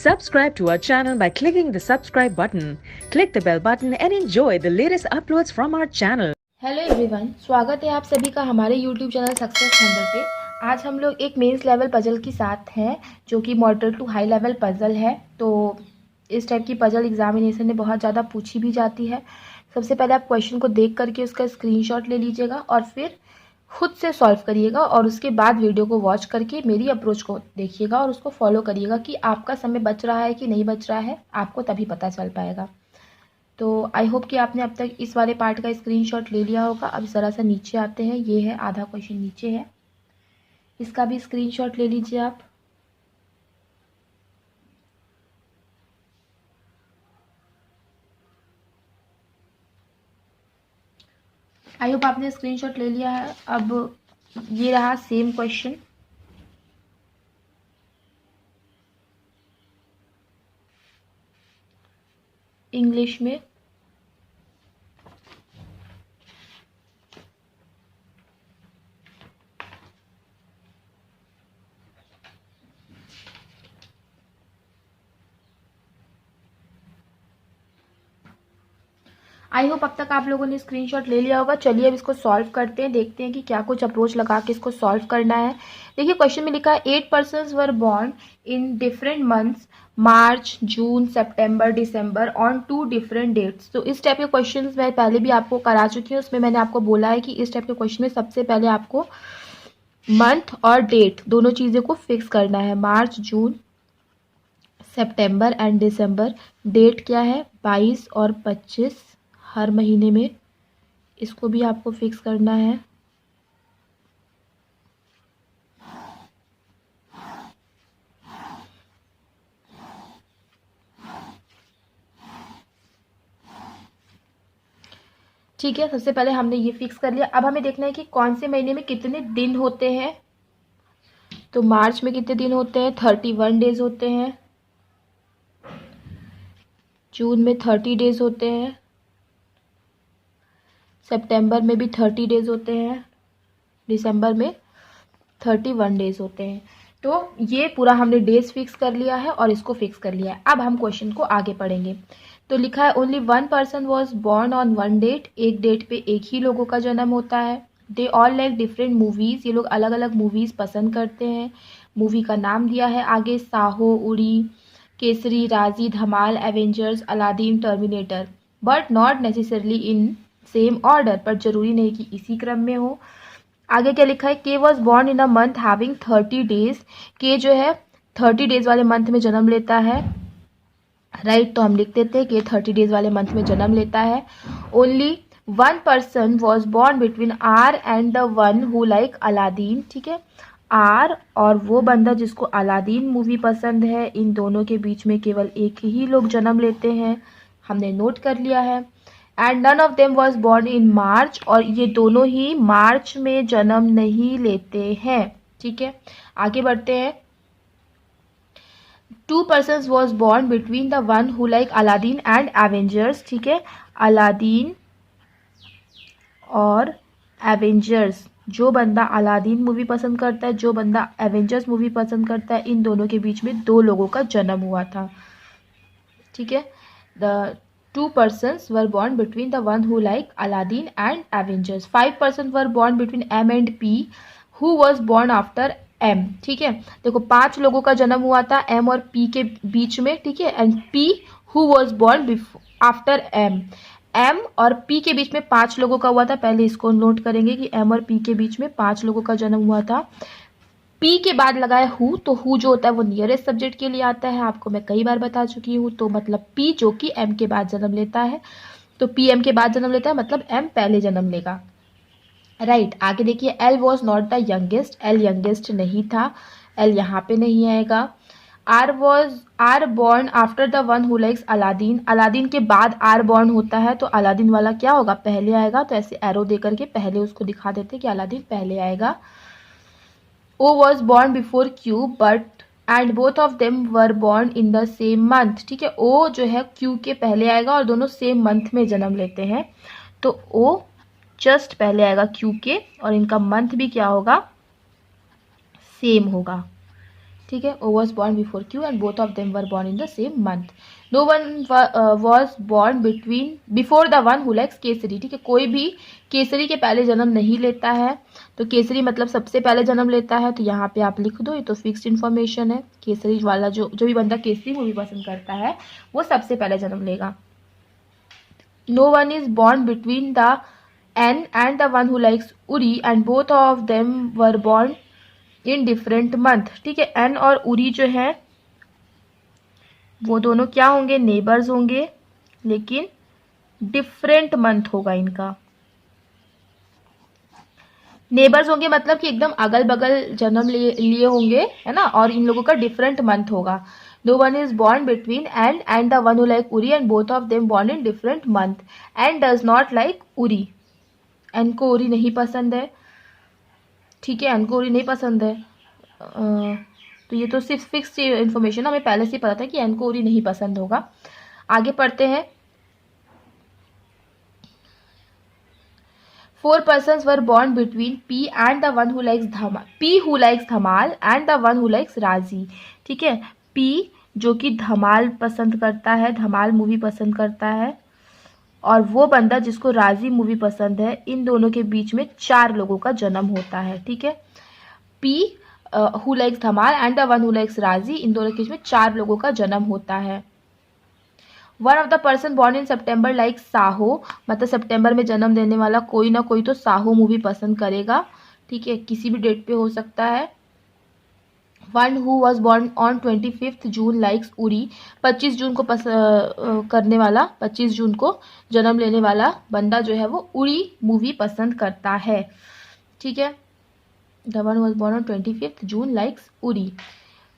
Subscribe to our channel by clicking the subscribe button. Click the bell button and enjoy the latest uploads from our channel. Hello everyone, स्वागत है आप सभी का हमारे YouTube channel success hander पे। आज हम लोग एक मेंस लेवल पजल के साथ हैं जो कि model to high level puzzle है। तो इस टाइप की पजल एग्जामिनेशन में बहुत ज़्यादा पूछी भी जाती है। सबसे पहले आप क्वेश्चन को देख करके उसका स्क्रीनशॉट ले लीजिएगा और फिर खुद से सॉल्व करिएगा और उसके बाद वीडियो को वॉच करके मेरी अप्रोच को देखिएगा और उसको फॉलो करिएगा कि आपका समय बच रहा है कि नहीं बच रहा है, आपको तभी पता चल पाएगा। तो आई होप कि आपने अब तक इस वाले पार्ट का स्क्रीनशॉट ले लिया होगा। अब ज़रा सा नीचे आते हैं, ये है आधा क्वेश्चन नीचे है, इसका भी स्क्रीनशॉट ले लीजिए आप। आई होप आपने स्क्रीनशॉट ले लिया है। अब ये रहा सेम क्वेश्चन, इंग्लिश में। आई होप अब तक आप लोगों ने स्क्रीनशॉट ले लिया होगा। चलिए अब इसको सॉल्व करते हैं, देखते हैं कि क्या कुछ अप्रोच लगा के इसको सॉल्व करना है। देखिए क्वेश्चन में लिखा है 8 persons were born in different months, March, June, September, December on 2 different dates. तो इस टाइप के क्वेश्चन मैं पहले भी आपको करा चुकी हूँ। उसमें मैंने आपको बोला है कि इस टाइप के क्वेश्चन में सबसे पहले आपको मंथ और डेट दोनों चीज़ों को फिक्स करना है। मार्च, June, September and December. Date क्या है? 22 और 25 हर महीने में, इसको भी आपको फिक्स करना है। ठीक है, सबसे पहले हमने ये फिक्स कर लिया। अब हमें देखना है कि कौन से महीने में कितने दिन होते हैं। तो मार्च में कितने दिन होते हैं? 31 डेज होते हैं। जून में 30 डेज होते हैं। सितंबर में भी 30 डेज होते हैं। दिसंबर में 31 डेज होते हैं। तो ये पूरा हमने डेज फिक्स कर लिया है और इसको फिक्स कर लिया है। अब हम क्वेश्चन को आगे पढ़ेंगे। तो लिखा है only 1 person was born on 1 date. एक डेट पे एक ही लोगों का जन्म होता है। They all like different movies. ये लोग अलग अलग मूवीज़ पसंद करते हैं। मूवी का नाम दिया है आगे, Saho, Uri, Kesari, Raazi, Dhamaal, Avengers, Aladdin, Terminator. But not necessarily in same order, पर जरूरी नहीं कि इसी क्रम में हो। आगे क्या लिखा है? के was born in a month having 30 days. के जो है 30 डेज वाले मंथ में जन्म लेता है। राइट, तो हम लिख देते हैं कि 30 डेज वाले मंथ में जन्म लेता है। Only 1 person was born between R and the one who like Aladdin. ठीक है, आर और वो बंदा जिसको अलादीन मूवी पसंद है, इन दोनों के बीच में केवल एक ही लोग जन्म लेते हैं। हमने नोट कर लिया है। And none of them was born in March, और ये दोनों ही मार्च में जन्म नहीं लेते हैं। ठीक है, आगे बढ़ते हैं। 2 persons was born between the one who like Aladdin and Avengers. ठीक है, अलादीन और एवेंजर्स, जो बंदा अलादीन मूवी पसंद करता है, जो बंदा एवेंजर्स मूवी पसंद करता है, इन दोनों के बीच में 2 लोगों का जन्म हुआ था। ठीक है, the 2 persons were born between the one who like Aladdin and Avengers. 5 persons were born between M and P who was born after M। ठीक है, देखो 5 लोगों का जन्म हुआ था M और P के बीच में। ठीक है, and P who was born after M। M और P के बीच में 5 लोगों का हुआ था। पहले इसको नोट करेंगे कि M और P के बीच में 5 लोगों का जन्म हुआ था। P के बाद लगाए हु, तो हु जो होता है वो नियरेस्ट सब्जेक्ट के लिए आता है, आपको मैं कई बार बता चुकी हूँ। तो मतलब P जो कि M के बाद जन्म लेता है, तो P M के बाद जन्म लेता है, मतलब M पहले जन्म लेगा। राइट, आगे देखिए, L was not the youngest. L youngest नहीं था, L यहाँ पे नहीं आएगा। R born after the one who likes Aladdin. Aladdin के बाद आर बॉर्न होता है, तो अलादीन वाला क्या होगा? पहले आएगा। तो ऐसे एरो दे करके पहले उसको दिखा देते कि अलादीन पहले आएगा। O was born before Q but and both of them were born in the same month। ठीक है, O जो है Q के पहले आएगा और दोनों सेम मंथ में जन्म लेते हैं, तो O जस्ट पहले आएगा Q के, और इनका मंथ भी क्या होगा? सेम होगा। ठीक है, O was born before Q and both of them were born in the same month. No one was born before the one who likes Kesari. ठीक है, कोई भी केसरी के पहले जन्म नहीं लेता है, तो केसरी मतलब सबसे पहले जन्म लेता है, तो यहाँ पे आप लिख दो, ये तो फिक्स्ड इन्फॉर्मेशन है। केसरी वाला जो भी बंदा केसरी मूवी पसंद करता है वो सबसे पहले जन्म लेगा। No one is born between the N and the one who likes Uri and both of them were born in different month. ठीक है, एन और उरी जो है वो दोनों क्या होंगे, नेबर्स होंगे, लेकिन डिफरेंट मंथ होगा इनका। नेबर्स होंगे मतलब कि एकदम अगल बगल जन्म लिए होंगे, है ना, और इन लोगों का डिफरेंट मंथ होगा। No one is born between and the one who like Uri and both of them born in different month and does not like Uri. N को उरी नहीं पसंद है। ठीक है, एन को उरी नहीं पसंद है, तो ये तो सिर्फ फिक्स इन्फॉर्मेशन, हमें पहले से पता था कि एन को उरी नहीं पसंद होगा। आगे पढ़ते हैं। 4 persons were born between P and the one who likes Dhamaal, P who likes Dhamaal and the one who likes राजी। ठीक है, P जो कि धमाल पसंद करता है, धमाल मूवी पसंद करता है, और वो बंदा जिसको राजी मूवी पसंद है, इन दोनों के बीच में 4 लोगों का जन्म होता है। ठीक है, P who likes Dhamaal and the one who likes राजी, इन दोनों के बीच में 4 लोगों का जन्म होता है। One of the person born in September like Saaho, मतलब सितंबर में जन्म देने वाला कोई ना कोई तो साहो मूवी पसंद करेगा। ठीक है, किसी भी डेट पे हो सकता है। One who was born on 25 June likes Uri, 25 जून को करने वाला, 25 जून को जन्म लेने वाला बंदा जो है वो उरी मूवी पसंद करता है। ठीक है, the one was born on 25 June likes Uri.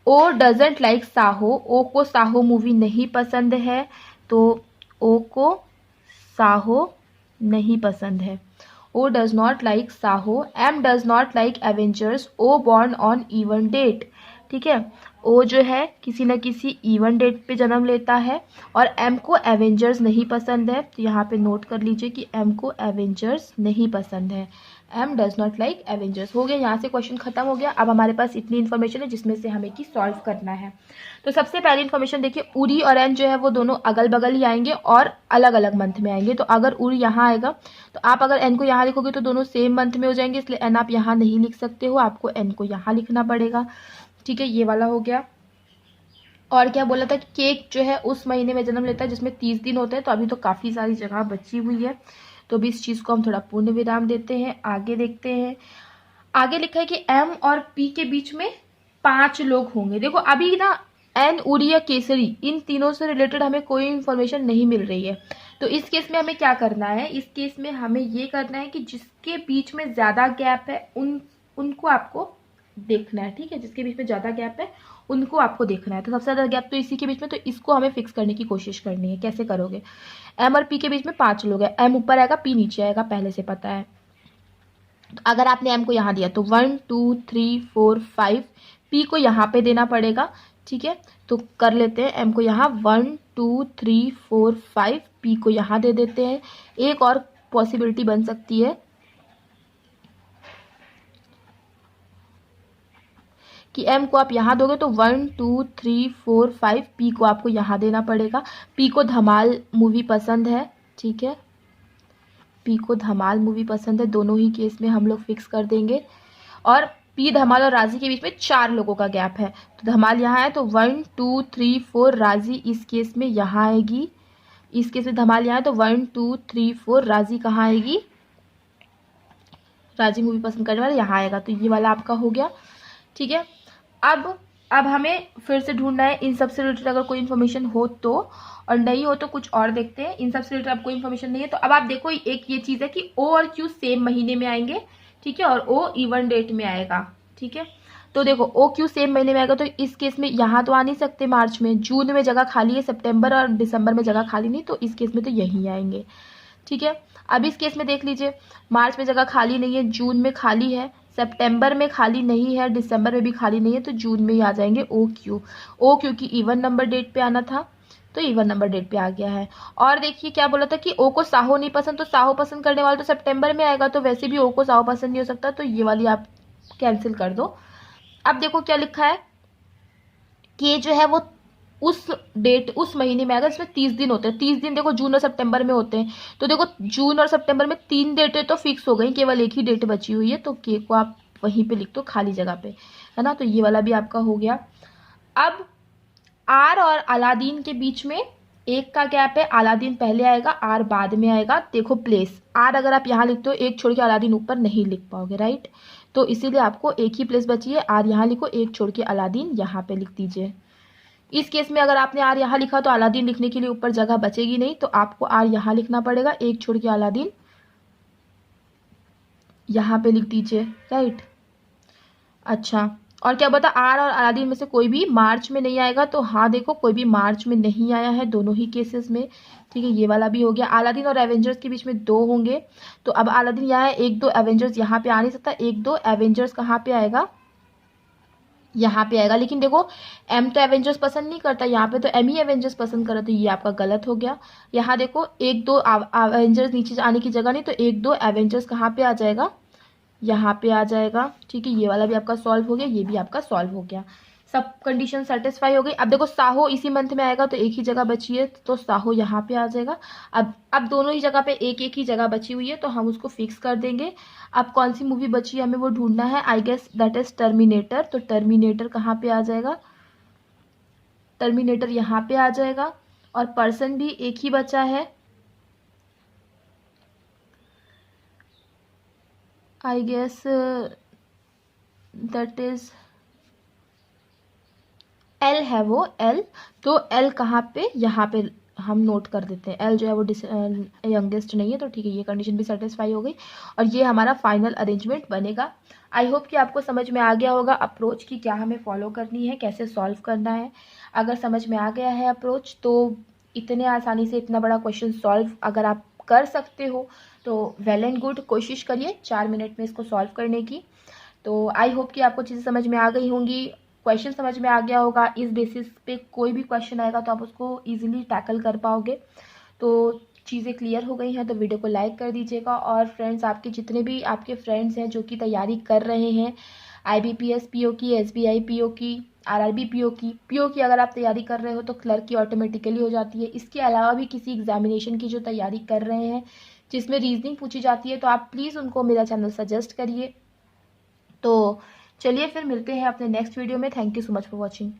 O doesn't like Saaho, O को साहो मूवी नहीं पसंद है, तो ओ को साहो नहीं पसंद है। O does not like Saaho. M does not like Avengers, O born on even date. ठीक है, ओ जो है किसी न किसी इवन डेट पे जन्म लेता है, और एम को एवेंजर्स नहीं पसंद है, तो यहाँ पे नोट कर लीजिए कि एम को एवेंजर्स नहीं पसंद है। M does not like Avengers. हो गया, यहाँ से क्वेश्चन खत्म हो गया। अब हमारे पास इतनी इन्फॉर्मेशन है जिसमें से हमें की सॉल्व करना है। तो सबसे पहली इन्फॉर्मेशन देखिए, उरी और एन जो है वो दोनों अगल बगल ही आएंगे और अलग अलग मंथ में आएंगे। तो अगर उरी यहाँ आएगा तो आप अगर एन को यहाँ लिखोगे तो दोनों सेम मंथ में हो जाएंगे, इसलिए एन आप यहाँ नहीं लिख सकते हो, आपको एन को यहाँ लिखना पड़ेगा। ठीक है, ये वाला हो गया। और क्या बोला था कि केक जो है उस महीने में जन्म लेता है जिसमें 30 दिन होते हैं, तो अभी तो काफ़ी सारी जगह बची हुई है, तो भी इस चीज़ को हम थोड़ा पूर्ण विराम देते हैं। आगे देखते हैं। आगे लिखा है कि एम और पी के बीच में 5 लोग होंगे। देखो अभी ना एन, उरी या केसरी, इन तीनों से रिलेटेड हमें कोई इन्फॉर्मेशन नहीं मिल रही है, तो इस केस में हमें क्या करना है, इस केस में हमें ये करना है कि जिसके बीच में ज़्यादा गैप है उनको आपको देखना है। ठीक है, जिसके बीच में ज़्यादा गैप है उनको आपको देखना है। तो सबसे ज़्यादा गैप तो इसी के बीच में, तो इसको हमें फिक्स करने की कोशिश करनी है। कैसे करोगे, एम और पी के बीच में 5 लोग हैं, एम ऊपर आएगा पी नीचे आएगा, पहले से पता है। तो अगर आपने एम को यहाँ दिया तो 1 2 3 4 5 पी को यहाँ पे देना पड़ेगा। ठीक है, तो कर लेते हैं, एम को यहाँ 1 2 3 4 5, पी को यहाँ दे देते हैं। एक और पॉसिबिलिटी बन सकती है कि एम को आप यहाँ दोगे तो 1 2 3 4 5, पी को आपको यहाँ देना पड़ेगा। पी को धमाल मूवी पसंद है। ठीक है, पी को धमाल मूवी पसंद है, दोनों ही केस में हम लोग फिक्स कर देंगे। और पी, धमाल और राजी के बीच में 4 लोगों का गैप है, तो धमाल यहाँ है तो 1 2 3 4 राजी इस केस में यहाँ आएगी। इस केस में धमाल यहाँ है तो 1 2 3 4 राजी कहाँ आएगी, राजी मूवी पसंद करने वाला यहाँ आएगा। तो ये वाला आपका हो गया। ठीक है, अब हमें फिर से ढूंढना है इन सबसे रिलेटेड अगर कोई इन्फॉर्मेशन हो तो, और नहीं हो तो कुछ और देखते हैं। इन सबसे रिलेटेड अब कोई इन्फॉर्मेशन नहीं है, तो अब आप देखो एक ये चीज़ है कि ओ और क्यू सेम महीने में आएंगे। ठीक है, और ओ इवन डेट में आएगा। ठीक है, तो देखो ओ क्यू सेम महीने में आएगा, तो इस केस में यहाँ तो आ नहीं सकते मार्च में, जून में जगह खाली है, सितंबर और दिसंबर में जगह खाली नहीं, तो इस केस में तो यहीं आएंगे। ठीक है, अब इस केस में देख लीजिए, मार्च में जगह खाली नहीं है, जून में खाली है, सितंबर में खाली नहीं है, दिसंबर में भी खाली नहीं है, तो जून में ही आ जाएंगे ओ क्यू। ओ क्यू की इवन नंबर डेट पे आना था, तो इवन नंबर डेट पे आ गया है। और देखिए क्या बोला था कि ओ को साहो नहीं पसंद, तो साहो पसंद करने वाला तो सितंबर में आएगा, तो वैसे भी ओ को साहो पसंद नहीं हो सकता, तो ये वाली आप कैंसिल कर दो। अब देखो क्या लिखा है, के जो है वो उस डेट उस महीने में आएगा। इसमें 30 दिन होते हैं। 30 दिन देखो जून और सितंबर में होते हैं, तो देखो जून और सितंबर में 3 डेटें तो फिक्स हो गई, केवल एक ही डेट बची हुई है, तो के को आप वहीं पे लिख दो खाली जगह पे, है ना। तो ये वाला भी आपका हो गया। अब आर और अलादीन के बीच में एक का गैप है, अलादीन पहले आएगा, आर बाद में आएगा। देखो प्लेस, आर अगर आप यहाँ लिखते हो, एक छोड़ के अलादीन ऊपर नहीं लिख पाओगे, राइट। तो इसीलिए आपको एक ही प्लेस बची है, आर यहाँ लिखो, एक छोड़ के अलादीन यहाँ पे लिख दीजिए। इस केस में अगर आपने आर यहाँ लिखा तो अलादीन लिखने के लिए ऊपर जगह बचेगी नहीं, तो आपको आर यहाँ लिखना पड़ेगा, एक छोड़ के अलादीन यहाँ पे लिख दीजिए, राइट। अच्छा, और क्या बता, आर और अलादीन में से कोई भी मार्च में नहीं आएगा, तो हाँ देखो कोई भी मार्च में नहीं आया है दोनों ही केसेस में, ठीक है। ये वाला भी हो गया। अलादीन और एवेंजर्स के बीच में 2 होंगे, तो अब अलादीन यहाँ है, 1 2 एवेंजर्स यहाँ पे आ नहीं सकता, 1 2 एवेंजर्स कहाँ पे आएगा, यहाँ पे आएगा। लेकिन देखो एम तो एवेंजर्स पसंद नहीं करता, यहाँ पे तो एम ही एवेंजर्स पसंद कर रहा, तो ये आपका गलत हो गया। यहाँ देखो 1 2 एवेंजर्स नीचे आने की जगह नहीं, तो 1 2 एवेंजर्स कहाँ पे आ जाएगा, यहाँ पे आ जाएगा, ठीक है। ये वाला भी आपका सॉल्व हो गया, ये भी आपका सॉल्व हो गया, सब कंडीशन सेटिस्फाई हो गई। अब देखो साहो इसी मंथ में आएगा, तो एक ही जगह बची है, तो साहो यहाँ पे आ जाएगा। अब दोनों ही जगह पे एक एक ही जगह बची हुई है, तो हम उसको फिक्स कर देंगे। अब कौन सी मूवी बची है हमें वो ढूंढना है, I guess that is Terminator. तो टर्मिनेटर कहाँ पे आ जाएगा, टर्मिनेटर यहाँ पे आ जाएगा। और पर्सन भी एक ही बचा है, I guess that is L है वो, एल। तो एल कहाँ पे, यहाँ पे हम नोट कर देते हैं। एल जो है वो यंगेस्ट नहीं है, तो ठीक है, ये कंडीशन भी सेटिस्फाई हो गई और ये हमारा फाइनल अरेंजमेंट बनेगा। आई होप कि आपको समझ में आ गया होगा अप्रोच की क्या हमें फॉलो करनी है, कैसे सॉल्व करना है। अगर समझ में आ गया है अप्रोच, तो इतने आसानी से इतना बड़ा क्वेश्चन सॉल्व अगर आप कर सकते हो तो वेल एंड गुड। कोशिश करिए 4 मिनट में इसको सॉल्व करने की। तो आई होप कि आपको चीज़ें समझ में आ गई होंगी, क्वेश्चन समझ में आ गया होगा। इस बेसिस पे कोई भी क्वेश्चन आएगा तो आप उसको इजीली टैकल कर पाओगे। तो चीज़ें क्लियर हो गई हैं तो वीडियो को लाइक कर दीजिएगा। और फ्रेंड्स, आपके जितने भी आपके फ्रेंड्स हैं जो कि तैयारी कर रहे हैं IBPS PO की, SBI PO की, RRB PO की अगर आप तैयारी कर रहे हो तो क्लर्क की ऑटोमेटिकली हो जाती है। इसके अलावा भी किसी एग्जामिनेशन की जो तैयारी कर रहे हैं जिसमें रीजनिंग पूछी जाती है, तो आप प्लीज़ उनको मेरा चैनल सजेस्ट करिए। तो चलिए फिर मिलते हैं अपने नेक्स्ट वीडियो में। Thank you so much for watching.